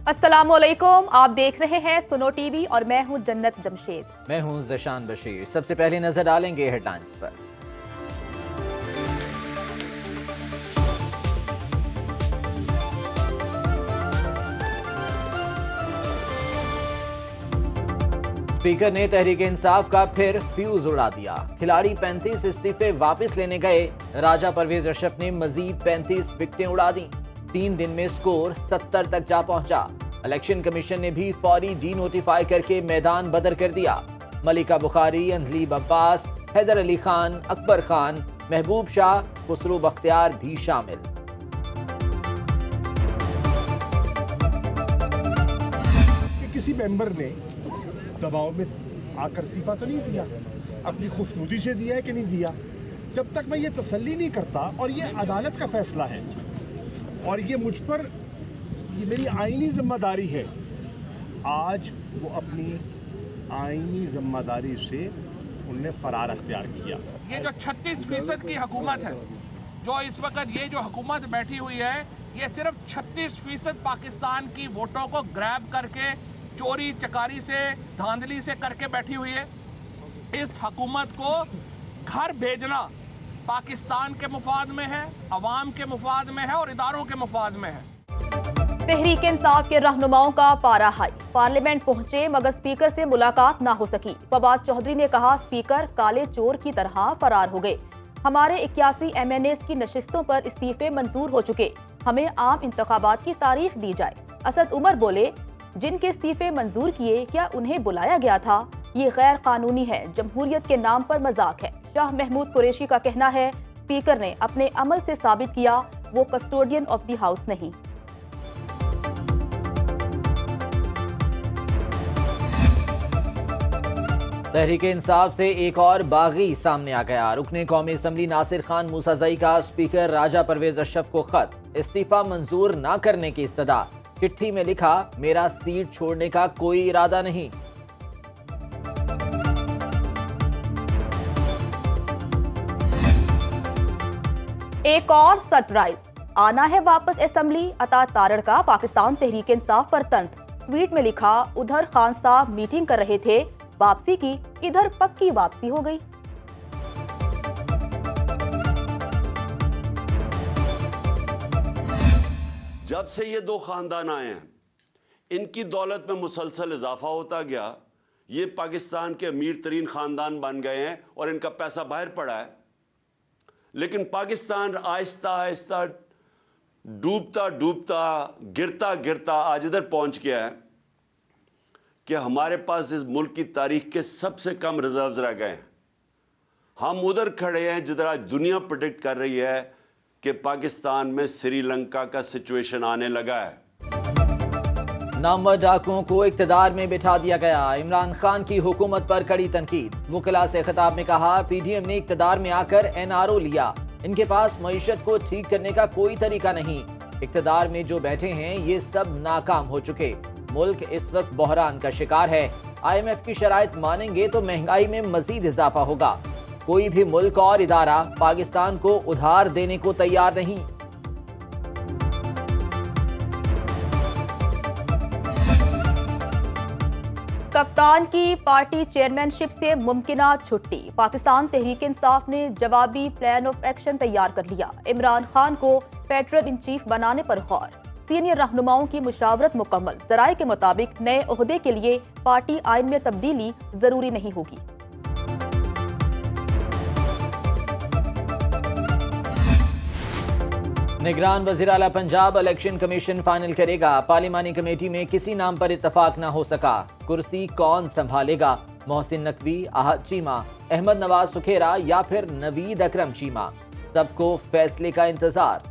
अस्सलामुअलैकुम, आप देख रहे हैं सुनो टीवी और मैं हूं जन्नत जमशेद। मैं हूं ज़शान बशीर। सबसे पहले नजर डालेंगे हेडलाइंस पर। स्पीकर ने तहरीक इंसाफ का फिर फ्यूज उड़ा दिया। खिलाड़ी 35 इस्तीफे वापस लेने गए। राजा परवेज अशरफ ने मजीद 35 विकेटें उड़ा दी। 3 दिन में स्कोर 70 तक जा पहुंचा। इलेक्शन कमीशन ने भी फौरी डी नोटिफाई करके मैदान बदर कर दिया। मलिका बुखारी, अंधलीब अब्बास, हैदर अली खान, अकबर खान, महबूब शाह, खुसरो बख्तियार भी शामिल। किसी मेंबर ने दबाव में आकर इस्तीफा तो नहीं दिया, अपनी खुशनुदी से दिया है कि नहीं दिया। जब तक मैं ये तसल्ली नहीं करता, और ये अदालत का फैसला है और ये मुझ पर, ये मेरी आईनी जिम्मेदारी है। आज वो अपनी आईनी जिम्मेदारी से उनने फरार अख्तियार किया। ये जो 36% की हुकूमत है, जो इस वक्त ये जो हुकूमत बैठी हुई है, ये सिर्फ 36% पाकिस्तान की वोटों को ग्रैब करके चोरी चकारी से, धांधली से करके बैठी हुई है। इस हुकूमत को घर भेजना पाकिस्तान के मुफाद में है, अवाम के मुफाद में है और इदारों के मुफाद में है। तहरीक इंसाफ के रहनुमाओं का पारा हाई। पार्लियामेंट पहुंचे मगर स्पीकर से मुलाकात ना हो सकी। फवाद चौधरी ने कहा, स्पीकर काले चोर की तरह फरार हो गए। हमारे 81 MNAs की नशिस्तों पर इस्तीफे मंजूर हो चुके, हमें आम इंतखाबात की तारीख दी जाए। असद उमर बोले, जिनके इस्तीफे मंजूर किए क्या उन्हें बुलाया गया था? ये गैर कानूनी है, जमहूरियत के नाम पर मजाक है। शाह महमूद कुरैशी का कहना है, स्पीकर ने अपने अमल से साबित किया वो कस्टोडियन ऑफ द हाउस नहीं। तहरीक इंसाफ से एक और बागी सामने आ गया। रुकने कौमी असम्बली नासिर खान मूसाजई का स्पीकर राजा परवेज अशरफ को खत, इस्तीफा मंजूर न करने की इस्तदा। चिट्ठी में लिखा, मेरा सीट छोड़ने का कोई इरादा नहीं। एक और सरप्राइज, आना है वापस असेंबली। अता तारड़ का पाकिस्तान तहरीक इंसाफ पर तंज। ट्वीट में लिखा, उधर खान साहब मीटिंग कर रहे थे, वापसी की, इधर पक्की वापसी हो गई। जब से ये दो खानदान आए हैं, इनकी दौलत में मुसलसल इजाफा होता गया। ये पाकिस्तान के अमीर तरीन खानदान बन गए हैं और इनका पैसा बाहर पड़ा है। लेकिन पाकिस्तान आहिस्ता आहिस्ता डूबता डूबता, गिरता गिरता आज इधर पहुंच गया है कि हमारे पास इस मुल्क की तारीख के सबसे कम रिजर्व्स रह गए हैं। हम उधर खड़े हैं जिधर आज दुनिया प्रेडिक्ट कर रही है कि पाकिस्तान में श्रीलंका का सिचुएशन आने लगा है। नामवर डाकुओं को इक्तदार में बिठा दिया गया। इमरान खान की हुकूमत पर कड़ी तनकीद। वुकला से खिताब में कहा, PDM ने इक्तदार में आकर NRO लिया, इनके पास मईशत को ठीक करने का कोई तरीका नहीं। इक्तदार में जो बैठे हैं ये सब नाकाम हो चुके। मुल्क इस वक्त बहरान का शिकार है। IMF की शराइत मानेंगे तो महंगाई में मजीद इजाफा होगा। कोई भी मुल्क और इदारा पाकिस्तान को उधार देने को तैयार नहीं। कप्तान की पार्टी चेयरमैनशिप से मुमकिना छुट्टी। पाकिस्तान तहरीक इंसाफ ने जवाबी प्लान ऑफ एक्शन तैयार कर लिया। इमरान खान को पेट्रोल इन चीफ बनाने पर गौर। सीनियर रहनुमाओं की मुशावरत मुकम्मल। जराये के मुताबिक नए ओहदे के लिए पार्टी आइन में तब्दीली जरूरी नहीं होगी। निगरान वज़ीर आला पंजाब इलेक्शन कमीशन फाइनल करेगा। पार्लिमानी कमेटी में किसी नाम पर इत्तफाक न हो सका। कुर्सी कौन संभालेगा? मोहसिन नकवी, आहद चीमा, अहमद नवाज सुखेरा या फिर नवीद अकरम चीमा? सबको फैसले का इंतजार।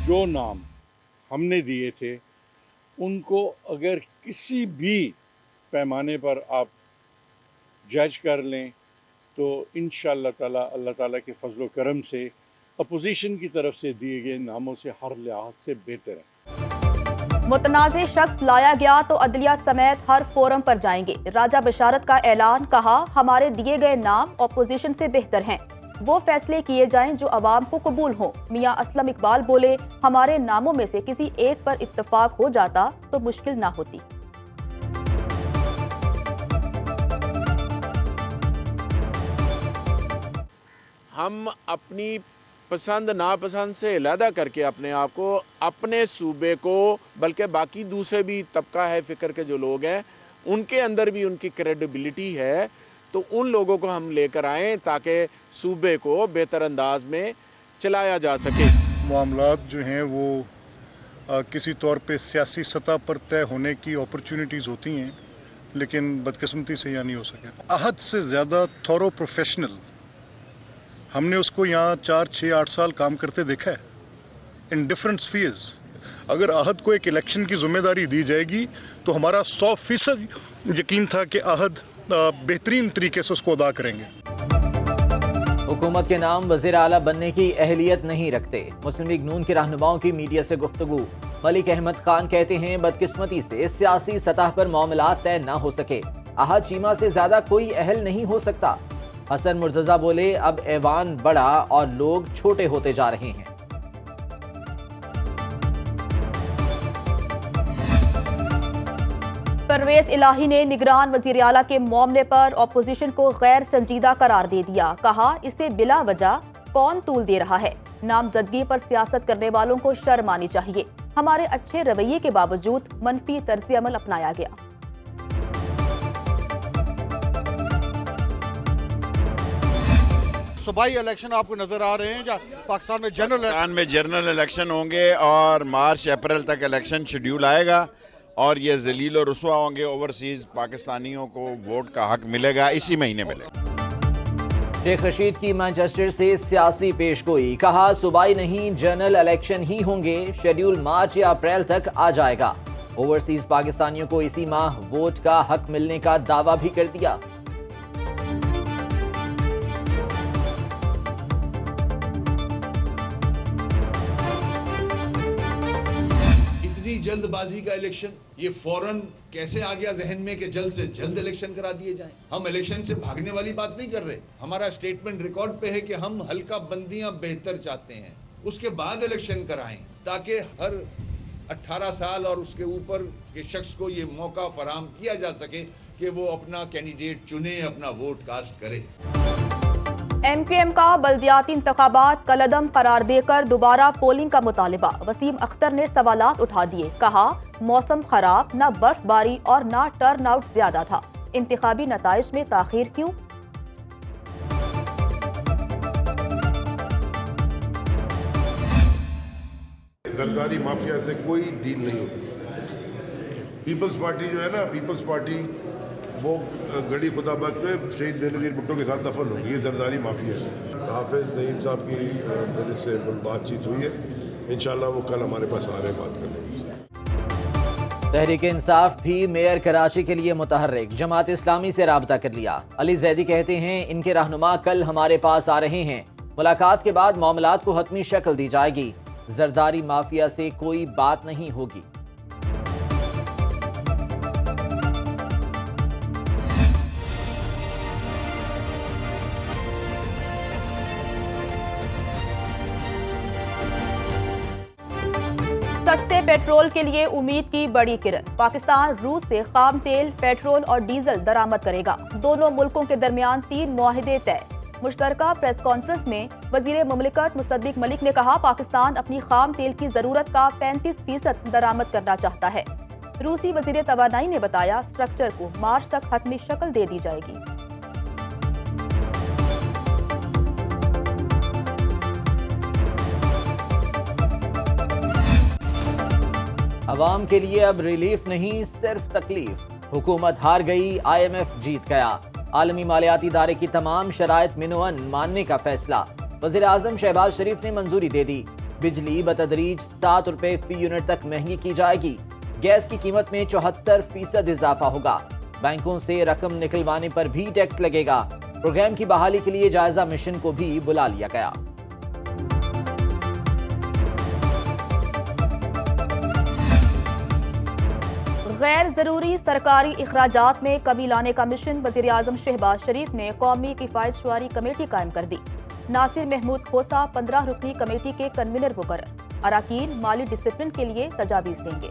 जो नाम हमने दिए थे उनको अगर किसी भी पैमाने पर आप जज कर लें तो इंशाअल्लाह ताला अल्लाह ताला के फजलो करम से अपोजिशन की तरफ से दिए गए नामों से हर लिहाज से बेहतर है। मुतनाज़े शख्स लाया गया तो अदलिया समेत हर फोरम पर जाएंगे। राजा बशारत का ऐलान, कहा हमारे दिए गए नाम अपोजिशन से बेहतर हैं। वो फैसले किए जाएं जो अवाम को कबूल हों। मियां असलम इकबाल बोले, हमारे नामों में से किसी एक पर इत्तेफाक हो जाता तो मुश्किल ना होती। हम अपनी पसंद नापसंद से अलहदा करके अपने आप को, अपने सूबे को, बल्कि बाकी दूसरे भी तबका है फिक्र के जो लोग हैं उनके अंदर भी उनकी क्रेडिबिलिटी है, तो उन लोगों को हम लेकर आएं ताकि सूबे को बेहतर अंदाज में चलाया जा सके। मामलात जो हैं वो किसी तौर पे सियासी सतह पर तय होने की अपॉर्चुनिटीज़ होती हैं, लेकिन बदकिस्मती से यह नहीं हो सके। अहद से ज़्यादा थॉरो प्रोफेशनल हमने उसको यहाँ 4, 6, 8 साल काम करते देखा है इन डिफरेंट स्फीयर्स। अगर अहद को एक इलेक्शन की जिम्मेदारी दी जाएगी तो हमारा 100% यकीन था कि अहद बेहतरीन तरीके से उसको अदा करेंगे। हुकूमत के नाम वज़ीर आला बनने की अहलियत नहीं रखते। मुस्लिम लीग नून के रहनुमाओं की मीडिया से गुफ्तगू। मलिक अहमद खान कहते हैं, बदकिस्मती से सियासी सतह पर मामलात तय न हो सके। अहद चीमा से ज्यादा कोई अहल नहीं हो सकता। हसन मुर्तजा बोले, अब ऐवान बड़ा और लोग छोटे होते जा रहे हैं। परवेज इलाही ने निगरान वजीर आला के मामले पर अपोजिशन को गैर संजीदा करार दे दिया। कहा, इसे बिला वजह कौन तूल दे रहा है। नामजदगी पर सियासत करने वालों को शर्म आनी चाहिए। हमारे अच्छे रवैये के बावजूद मनफी तर्ज अमल अपनाया गया। सूबाई इलेक्शन आपको नजर आ रहे हैं या पाकिस्तान में जनरल इलेक्शन होंगे और मार्च अप्रैल तक इलेक्शन शेड्यूल आएगा और ये जलील और रुसवा होंगे। ओवरसीज पाकिस्तानियों को वोट का हक मिलेगा, इसी महीने मिलेगा। शेख रशीद की मैनचेस्टर से सियासी पेशगोई। कहा, सूबाई नहीं जनरल इलेक्शन ही होंगे। शेड्यूल मार्च या अप्रैल तक आ जाएगा। ओवरसीज पाकिस्तानियों को इसी माह वोट का हक मिलने का दावा भी कर दिया। जल्दबाजी का इलेक्शन, ये फौरन कैसे आ गया जहन में कि जल्द से जल्द इलेक्शन करा दिए जाएं। हम इलेक्शन से भागने वाली बात नहीं कर रहे। हमारा स्टेटमेंट रिकॉर्ड पे है कि हम हल्का बंदियां बेहतर चाहते हैं, उसके बाद इलेक्शन कराएं ताकि हर 18 साल और उसके ऊपर के शख्स को ये मौका फराहम किया जा सके कि वो अपना कैंडिडेट चुने, अपना वोट कास्ट करे। MQM का बल्दियाती इंतखाबात कलअदम करार देकर दोबारा पोलिंग का मुतालिबा। वसीम अख्तर ने सवालात उठा दिए। कहा, मौसम खराब, न बर्फबारी और न टर्न आउट ज्यादा था। इंतखाबी नताइज में ताखीर क्यों? जरदारी माफिया से कोई डील नहीं हो सकती। पीपल्स पार्टी जो है ना, पीपल्स पार्टी वो गड़ी खुदाबख्श में शहीद बेनज़ीर भुट्टो के साथ दफन होगी। ये जरदारी माफिया है। हाफिज नईम साहब की मेरे से बातचीत हुई है, इंशाल्लाह वो कल हमारे पास आ रहे हैं बात करने। तहरीक इंसाफ भी मेयर कराची के लिए मुतहर्रिक। जमात इस्लामी से राबता कर लिया। अली जैदी कहते हैं, इनके रहनुमा कल हमारे पास आ रहे हैं। मुलाकात के बाद मामलात को हतमी शक्ल दी जाएगी। जरदारी माफिया से कोई बात नहीं होगी। सस्ते पेट्रोल के लिए उम्मीद की बड़ी किरण। पाकिस्तान रूस से खाम तेल, पेट्रोल और डीजल दरामद करेगा। दोनों मुल्कों के दरमियान 3 मुआहिदे तय। मुश्तरका प्रेस कॉन्फ्रेंस में वजीर मुमलिकत मुसद्दिक मलिक ने कहा, पाकिस्तान अपनी खाम तेल की जरूरत का 35% दरामद करना चाहता है। रूसी वजीर तवानाई ने बताया, स्ट्रक्चर को मार्च तक हतमी शक्ल दे दी जाएगी। अवाम के लिए अब रिलीफ नहीं, सिर्फ तकलीफ। हुकूमत हार गई, IMF जीत गया। आलमी मालियाती इदारे की तमाम शराइत मिनोअन मानने का फैसला। वज़ीर आज़म शहबाज शरीफ ने मंजूरी दे दी। बिजली बतदरीज 7 रुपए फी यूनिट तक महंगी की जाएगी। गैस की कीमत में 74% इजाफा होगा। बैंकों से रकम निकलवाने पर भी टैक्स लगेगा। प्रोग्राम की बहाली के लिए जायजा मिशन को भी बुला लिया गया। गैर जरूरी सरकारी इखराजात में कमी लाने का मिशन। वज़ीर आज़म शहबाज शरीफ ने कौमी किफ़ायत शुमारी कमेटी कायम कर दी। नासिर महमूद खोसा 15 रुकनी कमेटी के कन्वीनर मुकर्रर। अराकीन माली डिसिप्लिन के लिए तजावीज देंगे।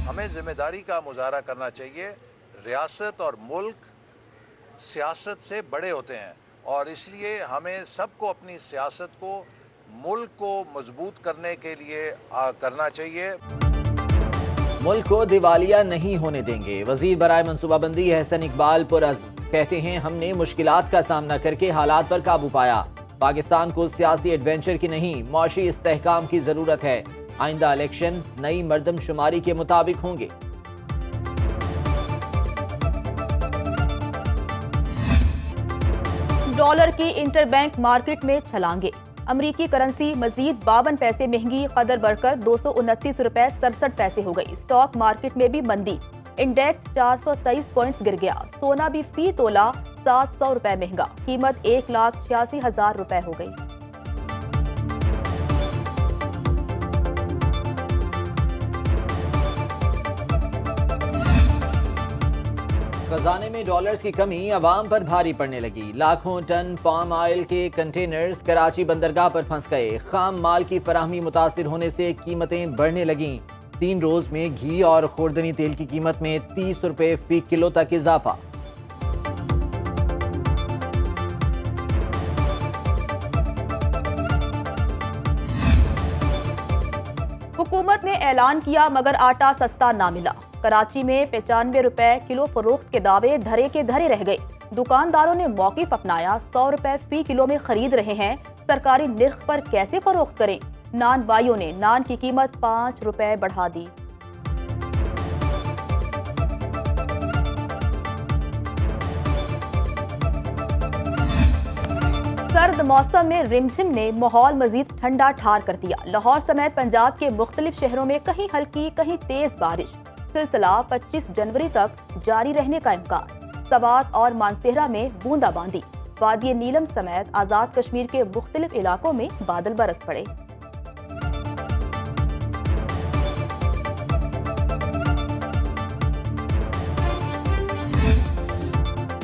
हमें जिम्मेदारी का मुजाहरा करना चाहिए। रियासत और मुल्क सियासत से बड़े होते हैं और इसलिए हमें सबको अपनी सियासत को मुल्क को मजबूत करने के लिए करना चाहिए। मुल्क को दिवालिया नहीं होने देंगे। वजीर बराए मनसूबाबंदी एहसन इकबाल पुरअज़्म कहते हैं, हमने मुश्किलात का सामना करके हालात पर काबू पाया। पाकिस्तान को सियासी एडवेंचर की नहीं, मौशी इस्तेहकाम की जरूरत है। आइंदा इलेक्शन नई मर्दमशुमारी के मुताबिक होंगे। डॉलर की इंटरबैंक मार्केट में छलांगे। अमरीकी करेंसी मजीद 52 पैसे महंगी, कदर बढ़कर 229 रुपए 67 पैसे हो गई। स्टॉक मार्केट में भी मंदी, इंडेक्स 423 पॉइंट्स गिर गया। सोना भी फी तोला 700 रुपए महंगा, कीमत 1,86,000 रुपए हो गई। खजाने में डॉलर्स की कमी अवाम पर भारी पड़ने लगी। लाखों टन पाम ऑयल के कंटेनर्स कराची बंदरगाह पर फंस गए। खाम माल की फराहमी मुतासिर होने से कीमतें बढ़ने लगीं। 3 रोज में घी और खुर्दनी तेल की कीमत में 30 रुपए फी किलो तक इजाफा। हुकूमत ने ऐलान किया मगर आटा सस्ता ना मिला। कराची में 95 रुपए किलो फरोख्त के दावे धरे के धरे रह गए। दुकानदारों ने मौक़िफ़ अपनाया, 100 रुपए फी किलो में खरीद रहे हैं। सरकारी निर्ख पर कैसे फरोख्त करें? नान बाइयों ने नान की कीमत 5 रुपए बढ़ा दी। सर्द मौसम में रिमझिम ने माहौल मजीद ठंडा ठार कर दिया। लाहौर समेत पंजाब के मुख्तलिफ शहरों में कहीं हल्की कहीं तेज बारिश। सिलसिला 25 जनवरी तक जारी रहने का इम्कान। सवात और मानसेहरा में बूंदाबांदी। वादी नीलम समेत आजाद कश्मीर के मुख्तलिफ इलाकों में बादल बरस पड़े।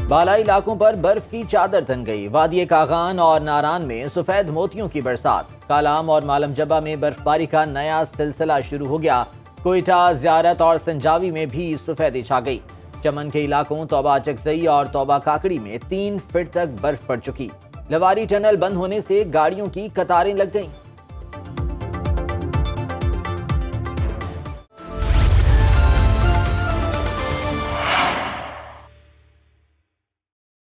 बालाई इलाकों पर बर्फ की चादर तन गई। वादी कागान और नारान में सफेद मोतियों की बरसात। कालाम और मालम जबा में बर्फबारी का नया सिलसिला शुरू हो गया। कोयटा, ज़ियारत और संजावी में भी सफेदी छा गई। चमन के इलाकों तौबा चकजई और तौबा काकड़ी में 3 फीट तक बर्फ पड़ चुकी। लवारी टनल बंद होने से गाड़ियों की कतारें लग गईं।